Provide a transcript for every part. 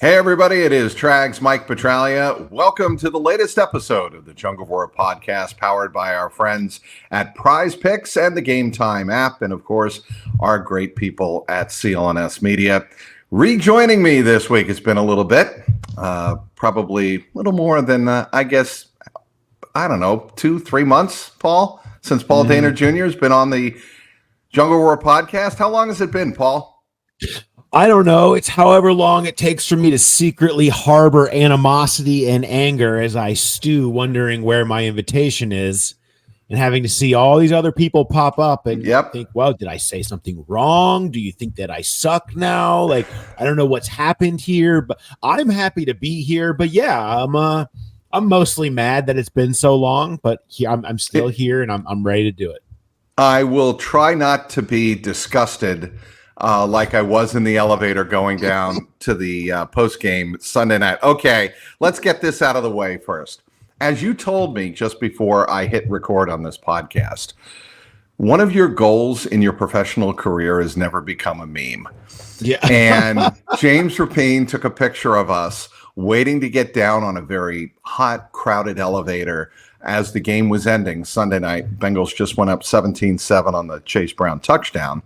Hey everybody, it is Trags, Mike Petralia. Welcome to the latest episode of the Jungle War podcast, powered by our friends at Prize Picks and the Game Time app, and of course, our great people at CLNS Media. Rejoining me this week, it's been a little bit, probably a little more than, I guess, I don't know, 2-3 months, Paul, since Paul Dehner Jr. has been on the Jungle War podcast. How long has it been, Paul? I don't know. It's however long it takes for me to secretly harbor animosity and anger as I stew, wondering where my invitation is and having to see all these other people pop up and think, well, did I say something wrong? Do you think that I suck now? Like, I don't know what's happened here, but I'm happy to be here. But yeah, I'm mostly mad that it's been so long, but I'm still here and I'm ready to do it. I will try not to be disgusted like I was in the elevator going down to the post-game Sunday night. Okay, let's get this out of the way first. As you told me just before I hit record on this podcast, one of your goals in your professional career is never become a meme. Yeah. And James Rapine took a picture of us waiting to get down on a very hot, crowded elevator as the game was ending Sunday night. Bengals just went up 17-7 on the Chase Brown touchdown.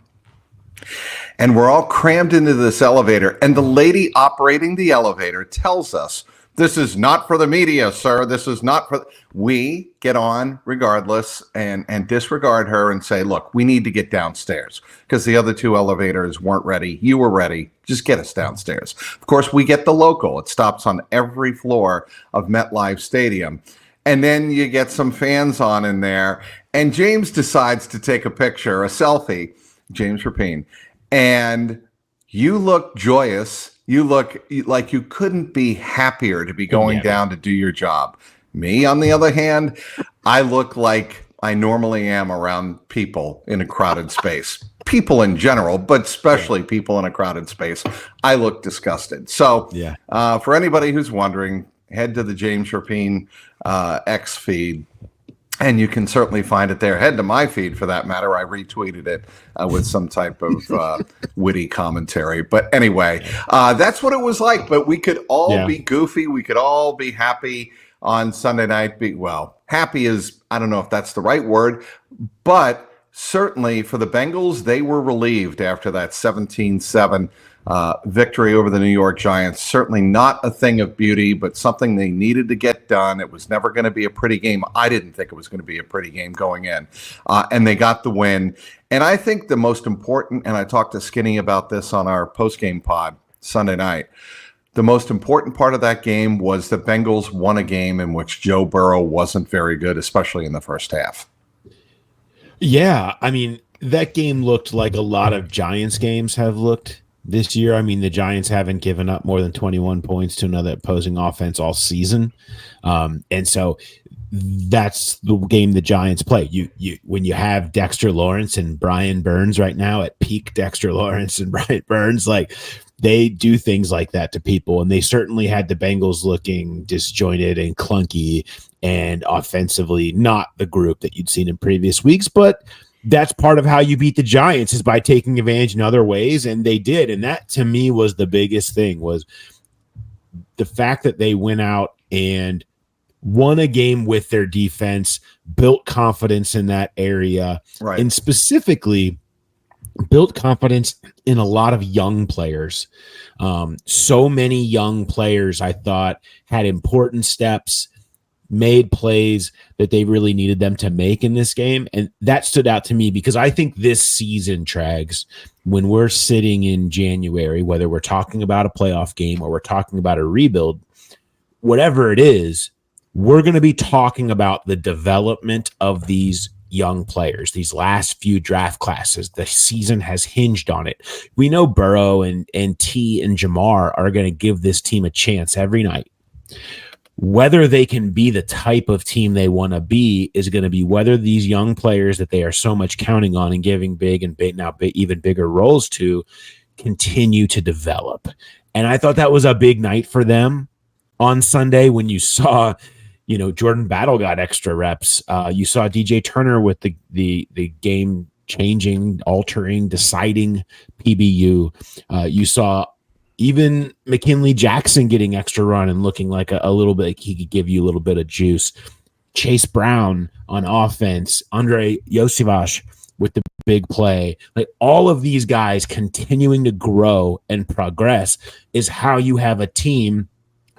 And we're all crammed into this elevator, and the lady operating the elevator tells us, "This is not for the media, sir. This is not for..." We get on regardless and disregard her and say, "Look, we need to get downstairs because the other two elevators weren't ready. You were ready. Just get us downstairs." Of course, we get the local. It stops on every floor of MetLife Stadium. And then you get some fans on in there, and James decides to take a picture, a selfie, James Rapine, and you look joyous. You look like you couldn't be happier to be going down to do your job. Me, on the other hand, I look like I normally am around people in a crowded space. People in general, but especially people in a crowded space. I look disgusted. So for anybody who's wondering, head to the James Rapine X feed, and you can certainly find it there. Head to my feed, for that matter. I retweeted it with some type of witty commentary. But anyway, that's what it was like. But we could all be goofy. We could all be happy on Sunday night. Happy is, I don't know if that's the right word, but certainly for the Bengals, they were relieved after that 17-7 victory over the New York Giants. Certainly not a thing of beauty, but something they needed to get done. It was never going to be a pretty game. I didn't think it was going to be a pretty game going in, and they got the win. And I think the most important, and I talked to Skinny about this on our post-game pod Sunday night, the most important part of that game was the Bengals won a game in which Joe Burrow wasn't very good, especially in the first half. Yeah, I mean, that game looked like a lot of Giants games have looked this year. I mean, the Giants haven't given up more than 21 points to another opposing offense all season. And so that's the game the Giants play. You when you have Dexter Lawrence and Brian Burns right now at peak Dexter Lawrence and Brian Burns, like, they do things like that to people. And they certainly had the Bengals looking disjointed and clunky and offensively not the group that you'd seen in previous weeks. But that's part of how you beat the Giants, is by taking advantage in other ways, and they did. And that, to me, was the biggest thing, was the fact that they went out and won a game with their defense, built confidence in that area, and specifically built confidence in a lot of young players. So many young players, I thought, had important steps, made plays that they really needed them to make in this game. And that stood out to me because I think this season, Trags, when we're sitting in January, whether we're talking about a playoff game or we're talking about a rebuild, whatever it is, we're going to be talking about the development of these young players, these last few draft classes. The season has hinged on it. We know Burrow and T and Jamar are going to give this team a chance every night. Whether they can be the type of team they want to be is going to be whether these young players that they are so much counting on and giving big and big, now even bigger roles to, continue to develop. And I thought that was a big night for them on Sunday when you saw, Jordan Battle got extra reps. You saw DJ Turner with the game changing, altering, deciding PBU. You saw Even McKinley Jackson getting extra run and looking like a little bit, he could give you a little bit of juice. Chase Brown on offense, Andre Yosivach with the big play, like all of these guys continuing to grow and progress is how you have a team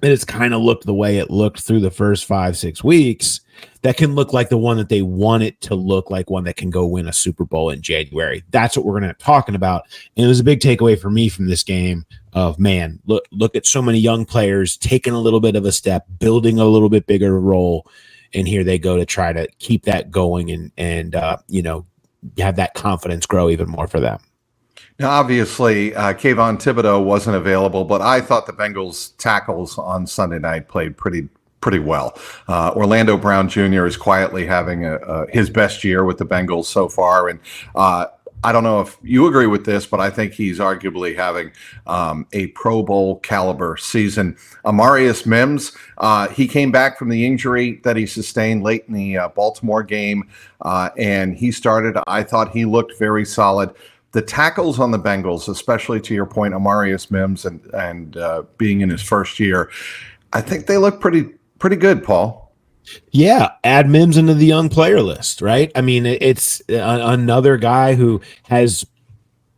that has kind of looked the way it looked through the first 5-6 weeks that can look like the one that they want it to look like, one that can go win a Super Bowl in January. That's what we're going to be talking about. And it was a big takeaway for me from this game of, man, look at so many young players taking a little bit of a step, building a little bit bigger role. And here they go to try to keep that going and have that confidence grow even more for them. Now, obviously, Kayvon Thibodeau wasn't available, but I thought the Bengals tackles on Sunday night played pretty well. Orlando Brown Jr. is quietly having his best year with the Bengals so far, and I don't know if you agree with this, but I think he's arguably having a Pro Bowl caliber season. Amarius Mims, he came back from the injury that he sustained late in the Baltimore game, and he started. I thought he looked very solid. The tackles on the Bengals, especially to your point, Amarius Mims and being in his first year, I think they look pretty good, Paul. Yeah, add Mims into the young player list, right? I mean, it's another guy who has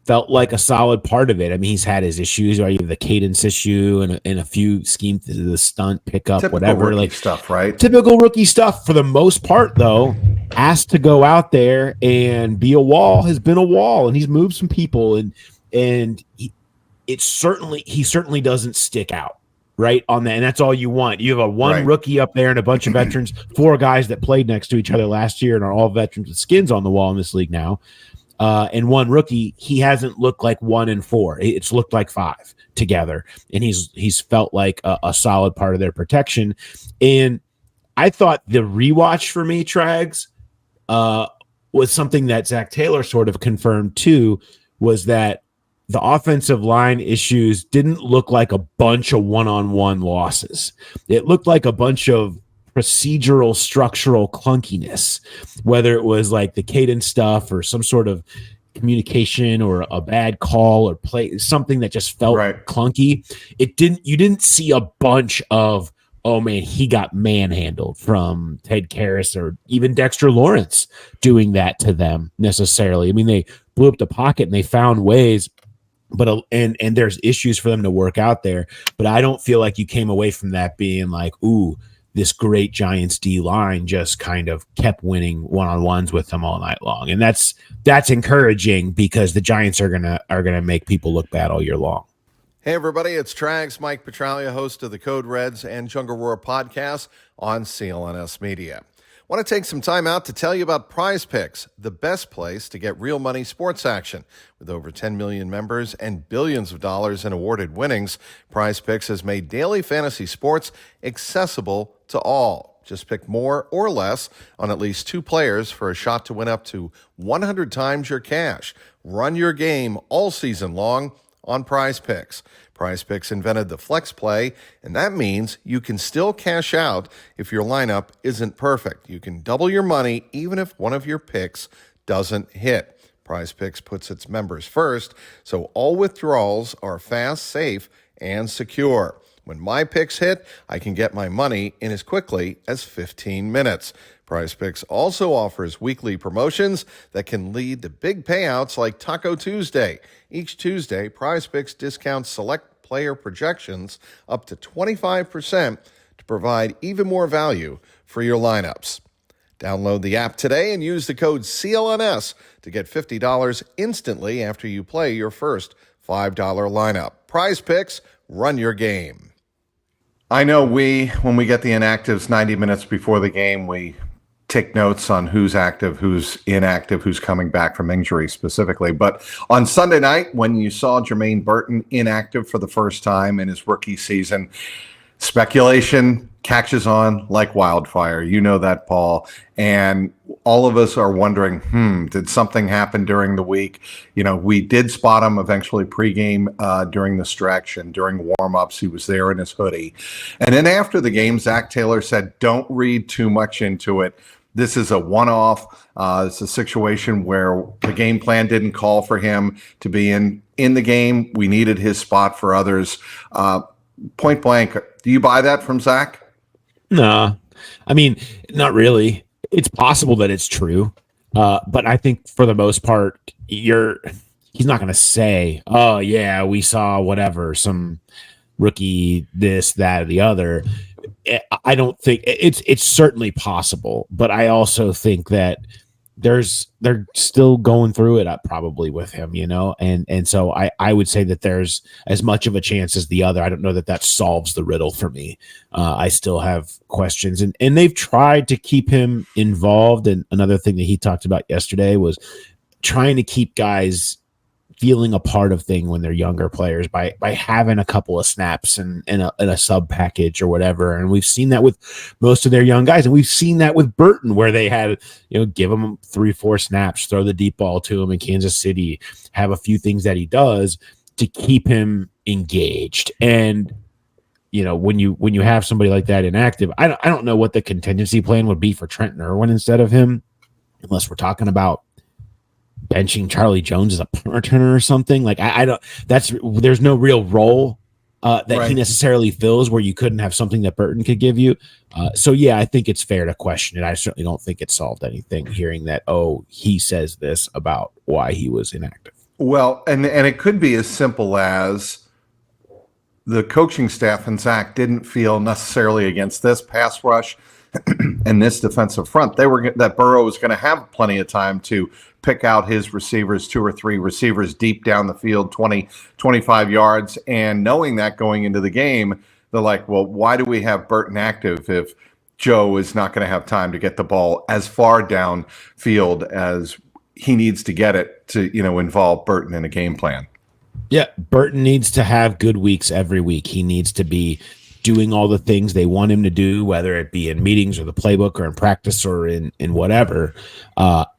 felt like a solid part of it. I mean, he's had his issues, right? You have the cadence issue and a few schemes, the stunt pickup, Typical whatever, rookie like stuff, right? Typical rookie stuff. For the most part, though, asked to go out there and be a wall, has been a wall, and he's moved some people, and he certainly doesn't stick out. Right on that, and that's all you want. You have one rookie up there and a bunch of veterans, 4 guys that played next to each other last year and are all veterans with skins on the wall in this league now. And one rookie, he hasn't looked like 1 and 4. It's looked like 5 together, and he's felt like a solid part of their protection. And I thought the rewatch for me, Trags, was something that Zach Taylor sort of confirmed too, was that the offensive line issues didn't look like a bunch of one-on-one losses. It looked like a bunch of procedural, structural clunkiness, whether it was like the cadence stuff or some sort of communication or a bad call or play, something that just felt clunky. You didn't see a bunch of, oh man, he got manhandled from Ted Karras or even Dexter Lawrence doing that to them necessarily. I mean, they blew up the pocket and they found ways, but and there's issues for them to work out there. But I don't feel like you came away from that being like, ooh, this great Giants D line just kind of kept winning one-on-ones with them all night long. And that's encouraging because the Giants are gonna make people look bad all year long. Hey everybody, it's Trags, Mike Petralia, host of the Code Reds and Jungle Roar podcast on CLNS Media. Want to take some time out to tell you about Prize Picks, the best place to get real money sports action. With over 10 million members and billions of dollars in awarded winnings, Prize Picks has made daily fantasy sports accessible to all. Just pick more or less on at least 2 players for a shot to win up to 100 times your cash. Run your game all season long on Prize Picks. Prize Picks invented the flex play, and that means you can still cash out if your lineup isn't perfect. You can double your money even if one of your picks doesn't hit. Prize Picks puts its members first, so all withdrawals are fast, safe, and secure. When my picks hit, I can get my money in as quickly as 15 minutes. Prize Picks also offers weekly promotions that can lead to big payouts like Taco Tuesday. Each Tuesday, Prize Picks discounts select player projections up to 25% to provide even more value for your lineups. Download the app today and use the code CLNS to get $50 instantly after you play your first $5 lineup. Prize Picks, run your game. I know when we get the inactives 90 minutes before the game, we take notes on who's active, who's inactive, who's coming back from injury specifically. But on Sunday night, when you saw Jermaine Burton inactive for the first time in his rookie season, speculation catches on like wildfire. You know that, Paul. And all of us are wondering, did something happen during the week? You know, we did spot him eventually pregame during the stretch and during warm-ups. He was there in his hoodie. And then after the game, Zach Taylor said, don't read too much into it. this is a one-off. It's a situation where the game plan didn't call for him to be in the game. We needed his spot for others. Point blank, do you buy that from Zach? No, I mean, not really. It's possible that it's true, but I think for the most part, he's not going to say, "Oh yeah, we saw whatever some rookie this, that, or the other." I don't think it's certainly possible, but I also think that they're still going through it up probably with him, and so I would say that there's as much of a chance as the other. I don't know that solves the riddle for me. I still have questions, and they've tried to keep him involved. And another thing that he talked about yesterday was trying to keep guys feeling a part of thing when they're younger players by having a couple of snaps and a sub package or whatever. And we've seen that with most of their young guys. And we've seen that with Burton, where they had, give him 3-4 snaps, throw the deep ball to him in Kansas City, have a few things that he does to keep him engaged. And, when you have somebody like that inactive, I don't know what the contingency plan would be for Trenton Irwin instead of him, unless we're talking about benching Charlie Jones as a punt returner or something. Like I don't. There's no real role that he necessarily fills where you couldn't have something that Burton could give you. So yeah, I think it's fair to question it. I certainly don't think it solved anything. Hearing that, he says this about why he was inactive. Well, and it could be as simple as the coaching staff and Zach didn't feel necessarily against this pass rush and this defensive front, that Burrow was going to have plenty of time to pick out his receivers, 2 or 3 receivers deep down the field, 20, 25 yards. And knowing that going into the game, they're like, well, why do we have Burton active if Joe is not going to have time to get the ball as far downfield as he needs to get it to, involve Burton in a game plan? Yeah, Burton needs to have good weeks every week. He needs to be doing all the things they want him to do, whether it be in meetings or the playbook or in practice or in whatever,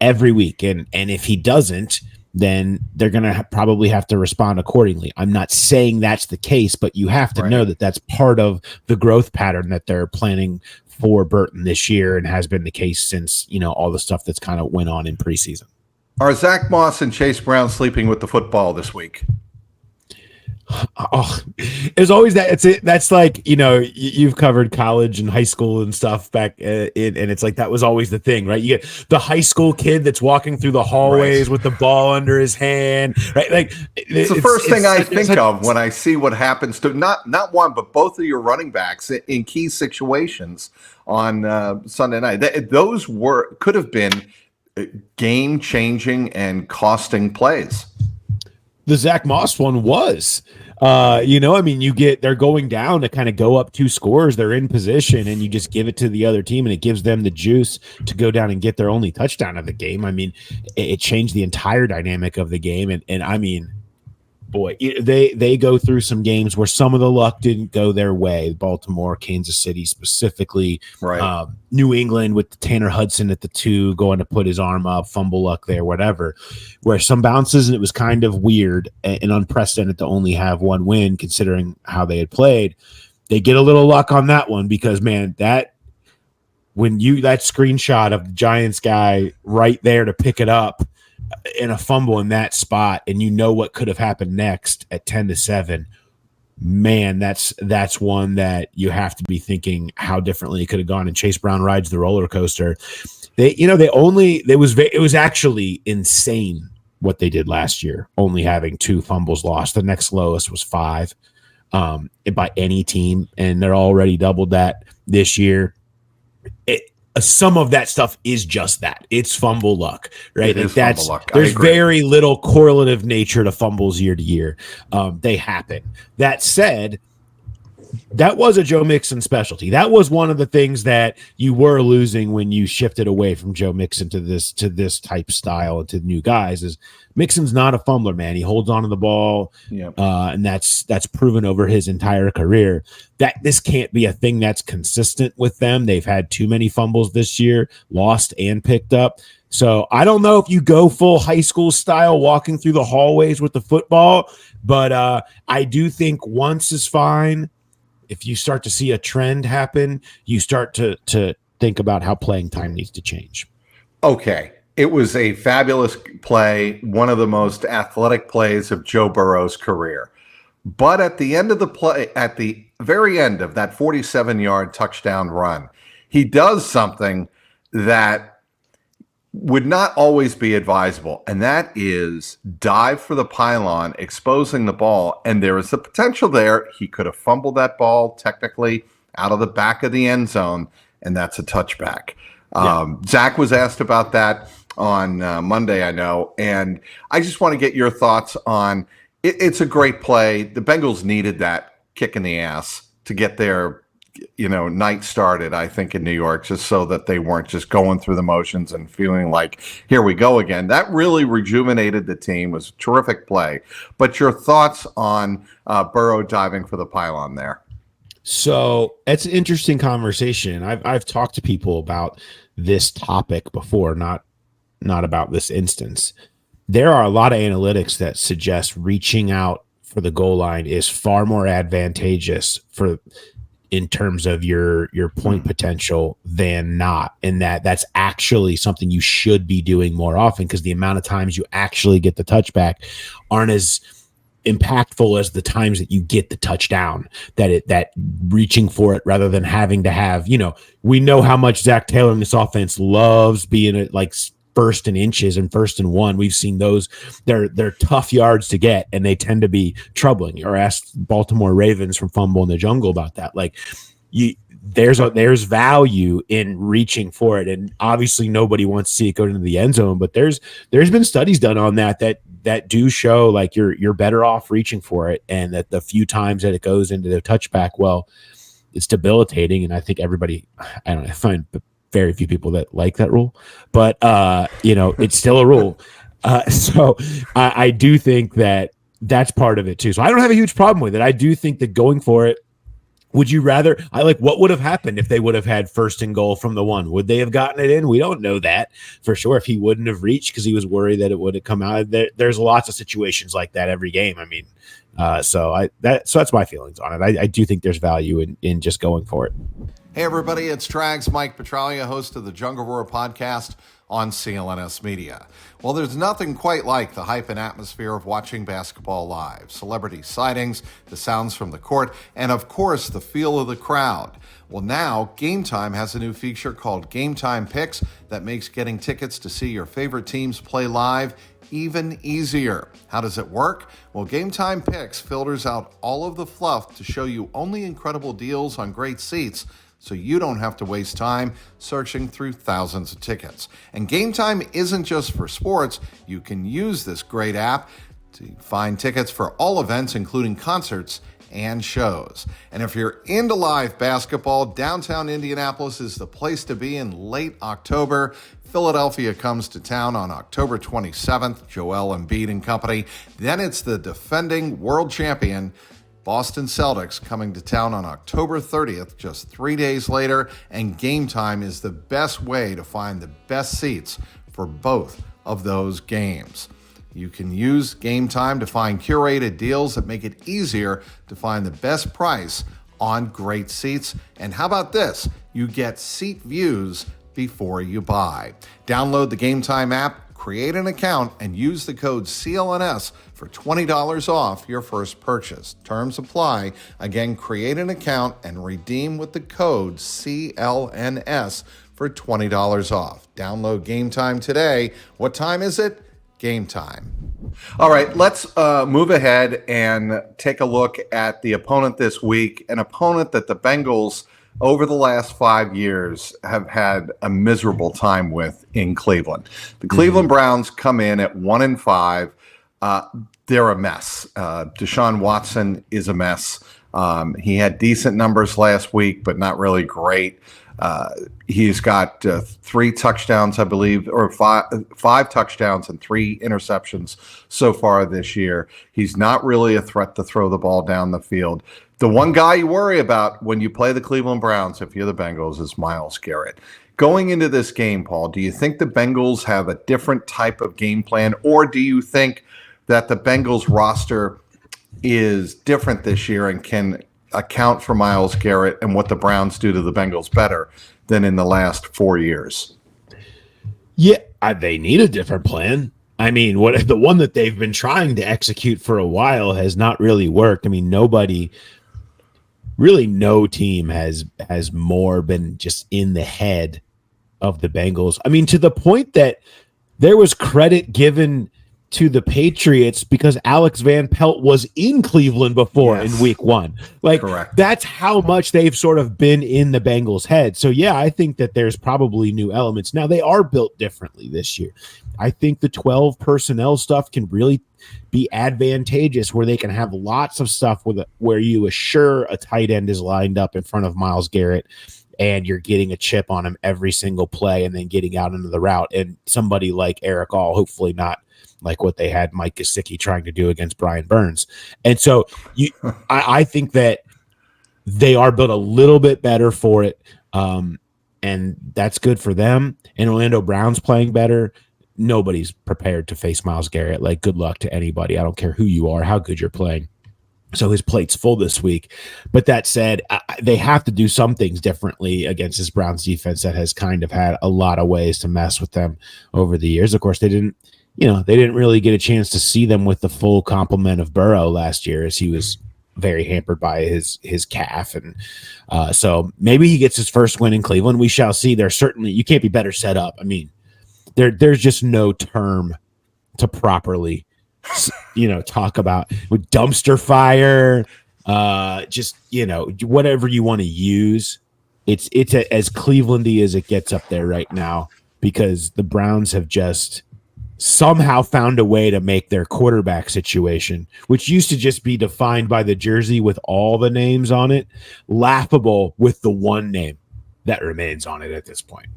every week. And if he doesn't, then they're going to probably have to respond accordingly. I'm not saying that's the case, but you have to know that that's part of the growth pattern that they're planning for Burton this year and has been the case since, all the stuff that's kind of went on in preseason. Are Zach Moss and Chase Brown sleeping with the football this week? Oh, there's always that. That's like, you've covered college and high school and stuff back and it's like that was always the thing, right? You get the high school kid that's walking through the hallways with the ball under his hand, right? Like it's the first thing I think of when I see what happens to not one but both of your running backs in key situations on Sunday night. Those could have been game-changing and costing plays. The Zach Moss one was, they're going down to kind of go up 2 scores. They're in position and you just give it to the other team and it gives them the juice to go down and get their only touchdown of the game. I mean, it changed the entire dynamic of the game. And I mean, boy, they go through some games where some of the luck didn't go their way. Baltimore, Kansas City specifically, New England with the Tanner Hudson at the 2 going to put his arm up, fumble luck there, whatever, where some bounces and it was kind of weird and unprecedented to only have one win considering how they had played. They get a little luck on that one because, man, that screenshot of the Giants guy right there to pick it up in a fumble in that spot, and what could have happened next at 10-7, man, that's one that you have to be thinking how differently it could have gone. And Chase Brown rides the roller coaster. It was actually insane what they did last year, only having 2 fumbles lost. The next lowest was 5 by any team, and they're already doubled that this year. Some of that stuff is just that. It's fumble luck, right? Fumble luck. There's very little correlative nature to fumbles year to year. They happen. That said, that was a Joe Mixon specialty. That was one of the things that you were losing when you shifted away from Joe Mixon to this type style and to new guys. Is Mixon's not a fumbler, man. He holds on to the ball, and that's proven over his entire career. That this can't be a thing that's consistent with them. They've had too many fumbles this year, lost and picked up. So I don't know if you go full high school style walking through the hallways with the football, but I do think once is fine. If you start to see a trend happen, you start to think about how playing time needs to change? Okay. It was a fabulous play, one of the most athletic plays of Joe Burrow's career. But at the end of the play, at the very end of that 47-yard touchdown run, he does something that would not always be advisable, and that is dive for the pylon, exposing the ball. And there is the potential there. He could have fumbled that ball technically out of the back of the end zone, and that's a touchback. Zach was asked about that on Monday, I know, and I just want to get your thoughts on it. It's a great play. The Bengals needed that kick in the ass to get their night started, I think, in New York, just so that they weren't just going through the motions and feeling like, here we go again. That really rejuvenated the team. It was a terrific play. But your thoughts on Burrow diving for the pylon there? So it's an interesting conversation. I've talked to people about this topic before, not about this instance. There are a lot of analytics that suggest reaching out for the goal line is far more advantageous in terms of your point potential than not, and that's actually something you should be doing more often, because the amount of times you actually get the touchback aren't as impactful as the times that you get the touchdown, that reaching for it rather than having to have, we know how much Zach Taylor in this offense loves being at like first and inches and first and one. We've seen those. They're tough yards to get, and they tend to be troubling. Or ask Baltimore Ravens from Fumble in the Jungle about that. Like, there's value in reaching for it, and obviously nobody wants to see it go into the end zone. But there's been studies done on that do show like you're better off reaching for it, and that the few times that it goes into the touchback, well, it's debilitating. And I think everybody, I find very few people that like that rule, but it's still a rule. So I do think that that's part of it too. So I don't have a huge problem with it. I do think that going for it, would you rather, what would have happened if they would have had first and goal from the one? Would they have gotten it in? We don't know that for sure. If he wouldn't have reached because he was worried that it would have come out. There's lots of situations like that every game. I mean, so that's my feelings on it. I do think there's value in just going for it. Hey, everybody, it's Trags, Mike Petralia, host of the Jungle Roar podcast on CLNS Media. Well, there's nothing quite like the hype and atmosphere of watching basketball live. Celebrity sightings, the sounds from the court, and of course, the feel of the crowd. Well, now, Game Time has a new feature called Game Time Picks that makes getting tickets to see your favorite teams play live even easier. How does it work? Well, Game Time Picks filters out all of the fluff to show you only incredible deals on great seats, so you don't have to waste time searching through thousands of tickets. And Game Time isn't just for sports. You can use this great app to find tickets for all events, including concerts and shows. And if you're into live basketball, downtown Indianapolis is the place to be in late October. Philadelphia comes to town on October 27th, Joel Embiid and company. Then it's the defending world champion Boston Celtics coming to town on October 30th, just 3 days later, and Game Time is the best way to find the best seats for both of those games. You can use Game Time to find curated deals that make it easier to find the best price on great seats. And how about this? You get seat views before you buy. Download the Game Time app, create an account, and use the code CLNS for $20 off your first purchase. Terms apply. Again, create an account and redeem with the code CLNS for $20 off. Download Game Time today. What time is it? Game time. All right, let's move ahead and take a look at the opponent this week, an opponent that the Bengals over the last 5 years have had a miserable time with in Cleveland. The Cleveland Browns come in at 1-5. They're a mess. Deshaun Watson is a mess. He had decent numbers last week, but not really great. He's got 3 touchdowns, I believe, or five touchdowns and 3 interceptions so far this year. He's not really a threat to throw the ball down the field. The one guy you worry about when you play the Cleveland Browns, if you're the Bengals, is Myles Garrett. Going into this game, Paul, do you think the Bengals have a different type of game plan, or do you think that the Bengals roster is different this year and can account for Myles Garrett and what the Browns do to the Bengals better than in the last 4 years. Yeah, they need a different plan. I mean, the one that they've been trying to execute for a while has not really worked. I mean, no team has more been just in the head of the Bengals. I mean, to the point that there was credit given to the Patriots because Alex Van Pelt was in Cleveland before in week 1. Like, correct. That's how much they've sort of been in the Bengals' head. So, yeah, I think that there's probably new elements. Now, they are built differently this year. I think the 12 personnel stuff can really be advantageous where they can have lots of stuff where you assure a tight end is lined up in front of Myles Garrett and you're getting a chip on him every single play and then getting out into the route. And somebody like Eric All, hopefully not like what they had Mike Gesicki trying to do against Brian Burns. And so I think that they are built a little bit better for it. And that's good for them. And Orlando Brown's playing better. Nobody's prepared to face Myles Garrett. Like, good luck to anybody. I don't care who you are, how good you're playing. So his plate's full this week. But that said, they have to do some things differently against this Browns defense that has kind of had a lot of ways to mess with them over the years. Of course, they didn't really get a chance to see them with the full complement of Burrow last year, as he was very hampered by his calf. And so maybe he gets his first win in Cleveland. We shall see. You can't be better set up. I mean, there's just no term to properly talk about with dumpster fire, whatever you want to use. It's as Clevelandy as it gets up there right now, because the Browns have just somehow found a way to make their quarterback situation, which used to just be defined by the jersey with all the names on it, laughable with the one name that remains on it at this point.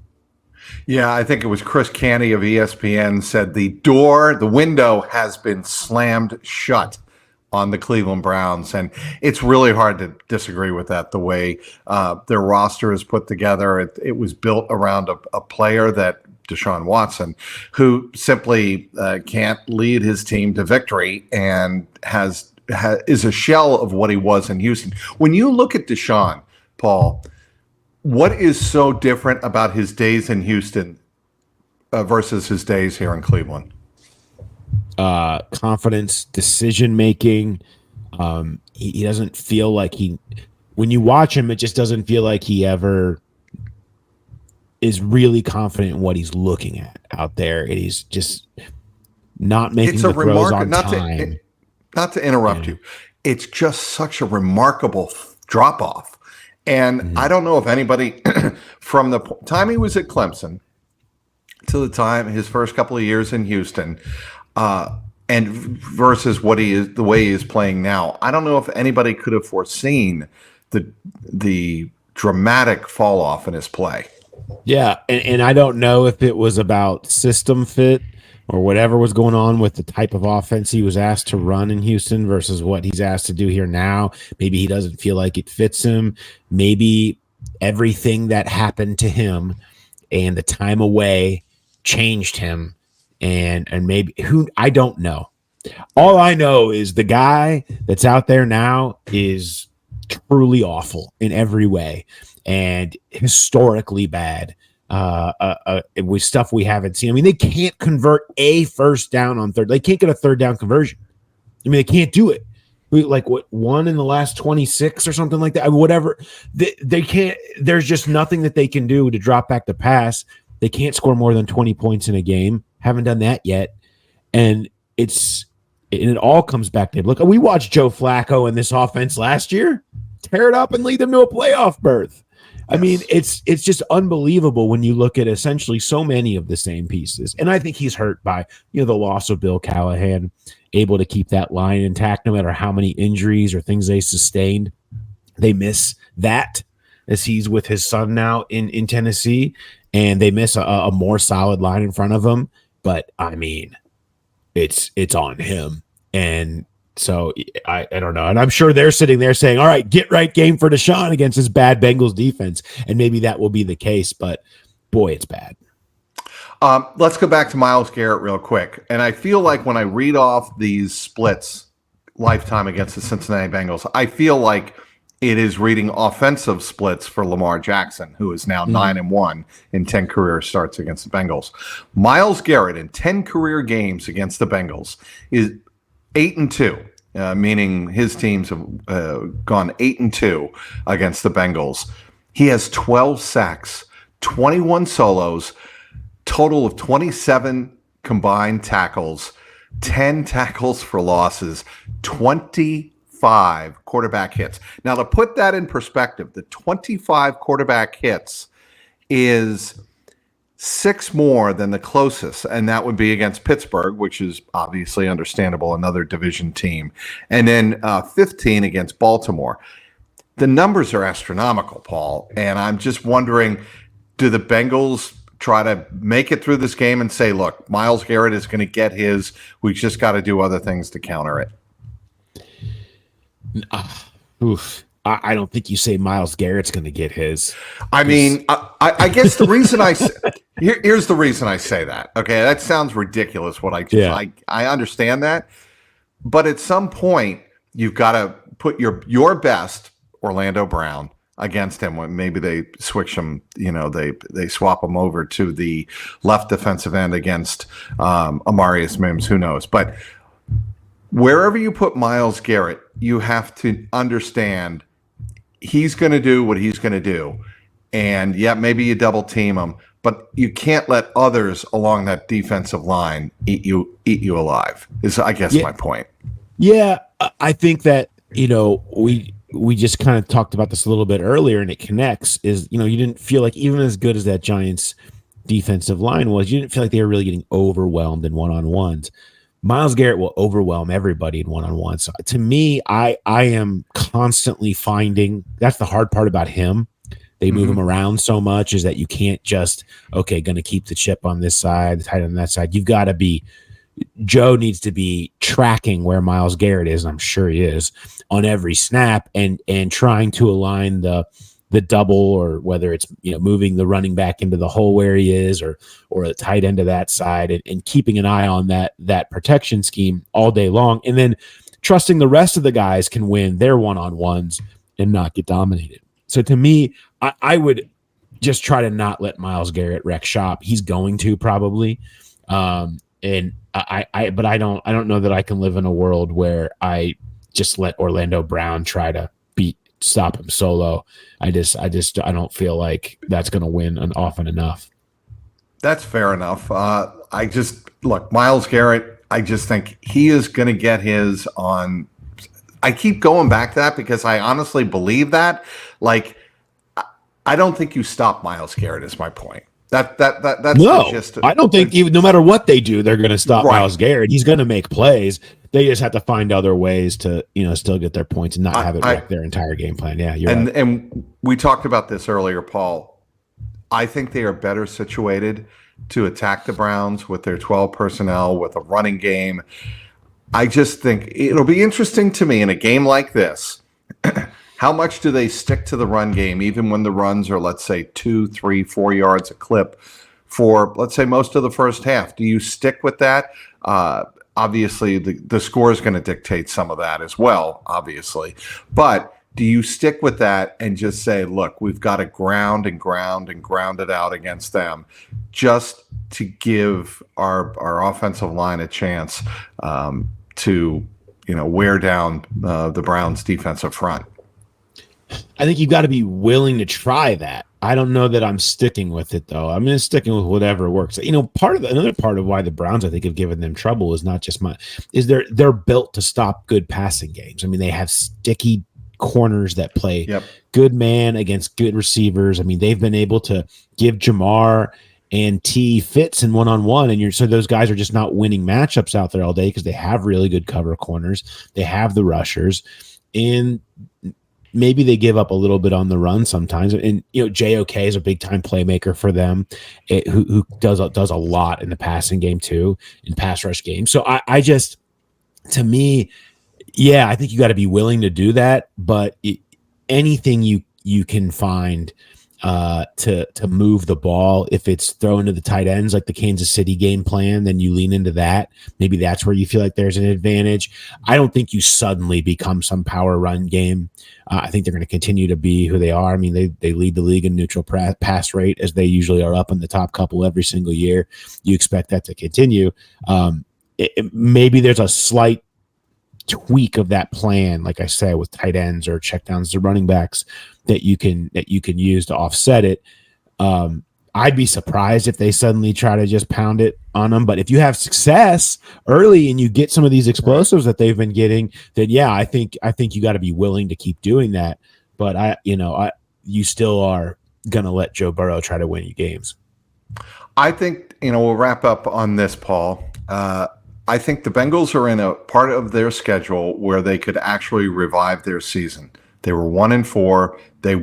Yeah, I think it was Chris Canty of ESPN said the window has been slammed shut on the Cleveland Browns. And it's really hard to disagree with that, the way their roster is put together. It was built around a player, that Deshaun Watson, who simply can't lead his team to victory and is a shell of what he was in Houston. When you look at Deshaun, Paul, what is so different about his days in Houston versus his days here in Cleveland? Confidence, decision making. He doesn't feel like when you watch him, it just doesn't feel like he ever is really confident in what he's looking at out there. And he's just not making the throws on time. Not to interrupt you. It's just such a remarkable drop off. And I don't know if anybody from the time he was at Clemson to the time his first couple of years in Houston, and versus the way he is playing now, I don't know if anybody could have foreseen the dramatic fall off in his play. Yeah, and I don't know if it was about system fit or whatever was going on with the type of offense he was asked to run in Houston versus what he's asked to do here now. Maybe he doesn't feel like it fits him. Maybe everything that happened to him and the time away changed him. And maybe I don't know. All I know is the guy that's out there now is truly awful in every way and historically bad. With stuff we haven't seen. I mean, they can't convert a first down on third. They can't get a third down conversion. I mean, they can't do it. One in the last 26 or something like that. I mean, whatever. They can't. There's just nothing that they can do to drop back the pass. They can't score more than 20 points in a game. Haven't done that yet. And it all comes back to, look, we watched Joe Flacco in this offense last year tear it up and lead them to a playoff berth. I mean, it's just unbelievable when you look at essentially so many of the same pieces. And I think he's hurt by, the loss of Bill Callahan, able to keep that line intact no matter how many injuries or things they sustained. They miss that as he's with his son now in Tennessee, and they miss a more solid line in front of him. But, I mean, it's on him. And so I don't know. And I'm sure they're sitting there saying, all right, get right game for Deshaun against this bad Bengals defense. And maybe that will be the case, but boy, it's bad. Let's go back to Myles Garrett real quick. And I feel like when I read off these splits lifetime against the Cincinnati Bengals, I feel like it is reading offensive splits for Lamar Jackson, who is now 9-1 in 10 career starts against the Bengals. Myles Garrett in 10 career games against the Bengals is 8-2, meaning his teams have gone 8-2 against the Bengals. He has 12 sacks, 21 solos, total of 27 combined tackles, 10 tackles for losses, 25 quarterback hits. Now, to put that in perspective, the 25 quarterback hits is 6 more than the closest, and that would be against Pittsburgh, which is obviously understandable, another division team, and then 15 against Baltimore. The numbers are astronomical, Paul, and I'm just wondering, do the Bengals try to make it through this game and say, look, Myles Garrett is going to get his, we just got to do other things to counter it? I don't think you say Myles Garrett's going to get his. I mean, I guess the reason here's the reason I say that. Okay, that sounds ridiculous. I understand that, but at some point you've got to put your best Orlando Brown against him. When maybe they switch him, they swap him over to the left defensive end against Amarius Mims. Who knows? But wherever you put Myles Garrett, you have to understand he's going to do what he's going to do. And yeah, maybe you double team him, but you can't let others along that defensive line eat you alive. Is I guess my point. Yeah, I think that we just kind of talked about this a little bit earlier, and it connects. Is you didn't feel like, even as good as that Giants defensive line was, you didn't feel like they were really getting overwhelmed in one-on-ones. Myles Garrett will overwhelm everybody in one-on-one. So to me, I am constantly finding, that's the hard part about him. They move him around so much, is that you can't just, going to keep the chip on this side, the tight on that side. You've got to be, Joe needs to be tracking where Myles Garrett is, and I'm sure he is, on every snap, and trying to align the double, or whether it's moving the running back into the hole where he is, or the tight end to that side, and keeping an eye on that protection scheme all day long, and then trusting the rest of the guys can win their one-on-ones and not get dominated. So to me, I would just try to not let Myles Garrett wreck shop. He's going to probably, and I don't know that I can live in a world where I just let Orlando Brown try to stop him solo. I don't feel like that's going to win often enough. That's fair enough. Look, Myles Garrett, I just think he is going to get his on. I keep going back to that because I honestly believe that. Like, I don't think you stop Myles Garrett is my point. That's no, I don't think even no matter what they do, they're going to stop Myles Garrett. He's going to make plays. They just have to find other ways to, still get their points and not have it wreck their entire game plan. Yeah, you're right. And we talked about this earlier, Paul. I think they are better situated to attack the Browns with their 12 personnel, with a running game. I just think it'll be interesting to me in a game like this. How much do they stick to the run game, even when the runs are, let's say, 2, 3, 4 yards a clip for, let's say, most of the first half? Do you stick with that? Obviously, the score is going to dictate some of that as well, obviously. But do you stick with that and just say, look, we've got to ground and ground and ground it out against them just to give our offensive line a chance to wear down the Browns' defensive front? I think you've got to be willing to try that. I don't know that I'm sticking with it, though. I'm just sticking with whatever works. Another part of why the Browns, I think, have given them trouble is not just they're built to stop good passing games. I mean, they have sticky corners that play good man against good receivers. I mean, they've been able to give Jamar and T fits in one-on-one, and so those guys are just not winning matchups out there all day because they have really good cover corners. They have the rushers, and maybe they give up a little bit on the run sometimes. And JOK is a big time playmaker for them, who does a lot in the passing game too, in pass rush games. So I just, to me, I think you got to be willing to do that. But anything you can find to move the ball. If it's thrown to the tight ends like the Kansas City game plan, then you lean into that. Maybe that's where you feel like there's an advantage. I don't think you suddenly become some power run game. I think they're going to continue to be who they are. I mean, they lead the league in neutral pass rate, as they usually are up in the top couple every single year. You expect that to continue. Maybe there's a slight tweak of that plan, like I said, with tight ends or checkdowns to running backs that you can use to offset it. I'd be surprised if they suddenly try to just pound it on them. But if you have success early and you get some of these explosives that they've been getting, then yeah, I think you got to be willing to keep doing that. But you still are gonna let Joe Burrow try to win you games. I think we'll wrap up on this, Paul. I think the Bengals are in a part of their schedule where they could actually revive their season. They were 1-4. They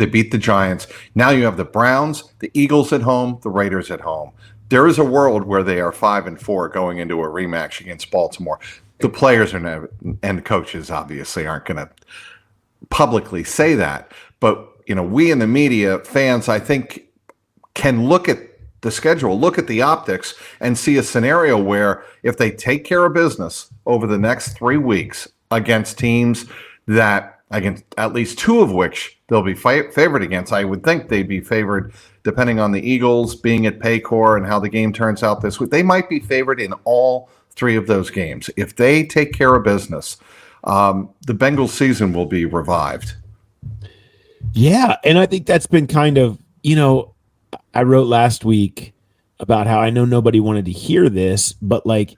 beat the Giants. Now you have the Browns, the Eagles at home, the Raiders at home. There is a world where they are 5-4 going into a rematch against Baltimore. The players and coaches obviously aren't going to publicly say that, but we in the media, fans, I think, can look at the schedule, look at the optics, and see a scenario where if they take care of business over the next 3 weeks against teams against at least two of which they'll be favored against. I would think they'd be favored depending on the Eagles being at Paycor and how the game turns out this week. They might be favored in all 3 of those games. If they take care of business, the Bengals season will be revived. Yeah, and I think that's been kind of, I wrote last week about how I know nobody wanted to hear this, but like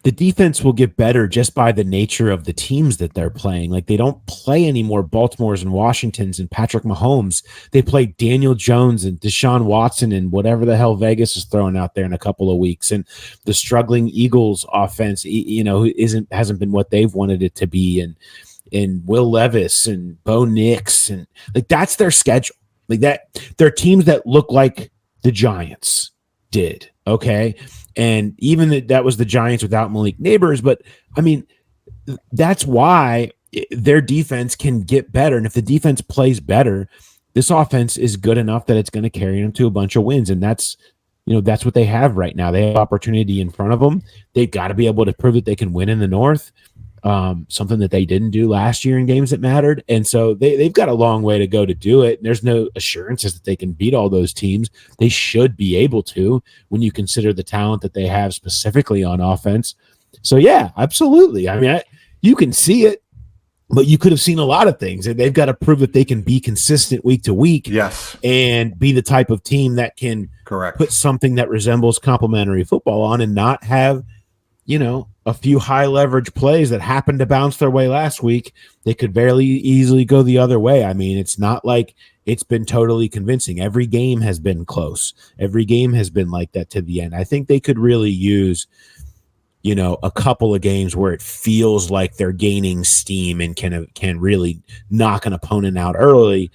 the defense will get better just by the nature of the teams that they're playing. Like they don't play any more Baltimores and Washingtons and Patrick Mahomes. They play Daniel Jones and Deshaun Watson and whatever the hell Vegas is throwing out there in a couple of weeks. And the struggling Eagles offense, hasn't been what they've wanted it to be. And Will Levis and Bo Nix, and like that's their schedule. Like that, they're teams that look like the Giants did. Okay. And even that was the Giants without Malik Neighbors. But I mean, that's why their defense can get better. And if the defense plays better, this offense is good enough that it's going to carry them to a bunch of wins. And that's what they have right now. They have opportunity in front of them. They've got to be able to prove that they can win in the North. Something that they didn't do last year in games that mattered. And so they've got a long way to go to do it. There's no assurances that they can beat all those teams. They should be able to when you consider the talent that they have specifically on offense. So, yeah, absolutely. I mean, you can see it, but you could have seen a lot of things. And they've got to prove that they can be consistent week to week. Yes. And be the type of team that can put something that resembles complementary football on and not have, a few high leverage plays that happened to bounce their way last week. They could very easily go the other way. I mean, it's not like it's been totally convincing. Every game has been close. Every game has been like that to the end. I think they could really use, a couple of games where it feels like they're gaining steam and can really knock an opponent out early,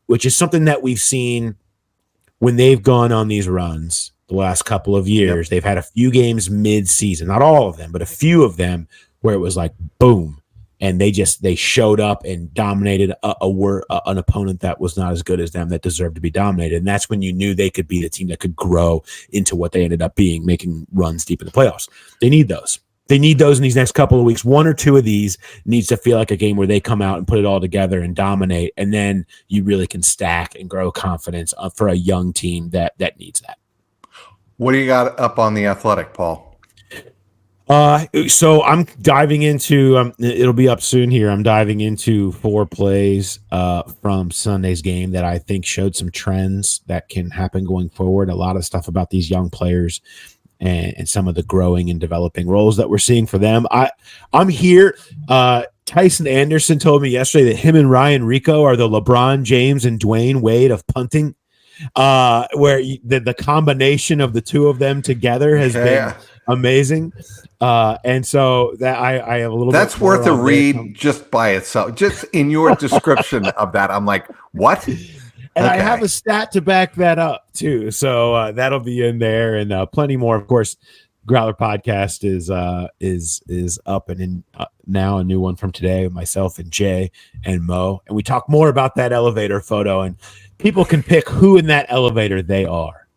which is something that we've seen when they've gone on these runs. The last couple of years, They've had a few games mid-season, not all of them, but a few of them where it was like boom, and they showed up and dominated an opponent that was not as good as them, that deserved to be dominated. And that's when you knew they could be the team that could grow into what they ended up being, making runs deep in the playoffs. They need those. They need those in these next couple of weeks. 1 or 2 of these needs to feel like a game where they come out and put it all together and dominate, and then you really can stack and grow confidence for a young team that needs that. What do you got up on The Athletic, Paul? So I'm diving into it'll be up soon here. I'm diving into 4 plays from Sunday's game that I think showed some trends that can happen going forward. A lot of stuff about these young players and some of the growing and developing roles that we're seeing for them. I'm here. Tyson Anderson told me yesterday that him and Ryan Rico are the LeBron James and Dwayne Wade of punting. Where the combination of the two of them together has been amazing. And so that I have a little that's bit worth a read just by itself. Just in your description of that, I'm like, what? And I have a stat to back that up too. So that'll be in there, and plenty more, of course. Growler podcast is up and in now, a new one from today, myself and Jay and Mo, and we talk more about that elevator photo, and people can pick who in that elevator they are.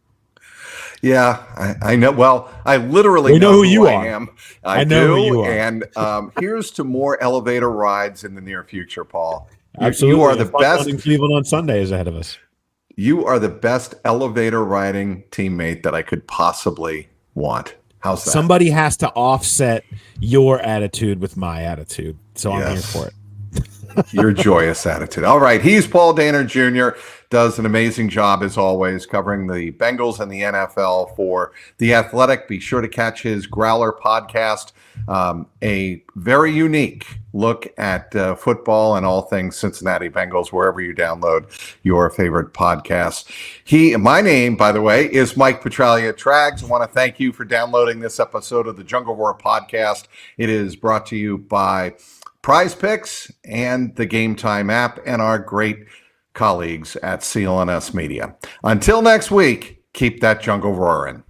Yeah, I know. Well, I literally We know who you I are. am. I know do. who you are. And here's to more elevator rides in the near future, Paul. Absolutely. You are the A fun best. one in Cleveland on Sunday is ahead of us. You are the best elevator riding teammate that I could possibly want. How's that? Somebody has to offset your attitude with my attitude. So I'm here for it. Your joyous attitude. All right. He's Paul Dehner Jr. Does an amazing job, as always, covering the Bengals and the NFL for The Athletic. Be sure to catch his Growler podcast, a very unique look at football and all things Cincinnati Bengals, wherever you download your favorite podcasts. My name, by the way, is Mike Petralia Trags. I want to thank you for downloading this episode of the Jungle Roar podcast. It is brought to you by Prize Picks and the Game Time app and our great colleagues at CLNS Media. Until next week, keep that jungle roaring.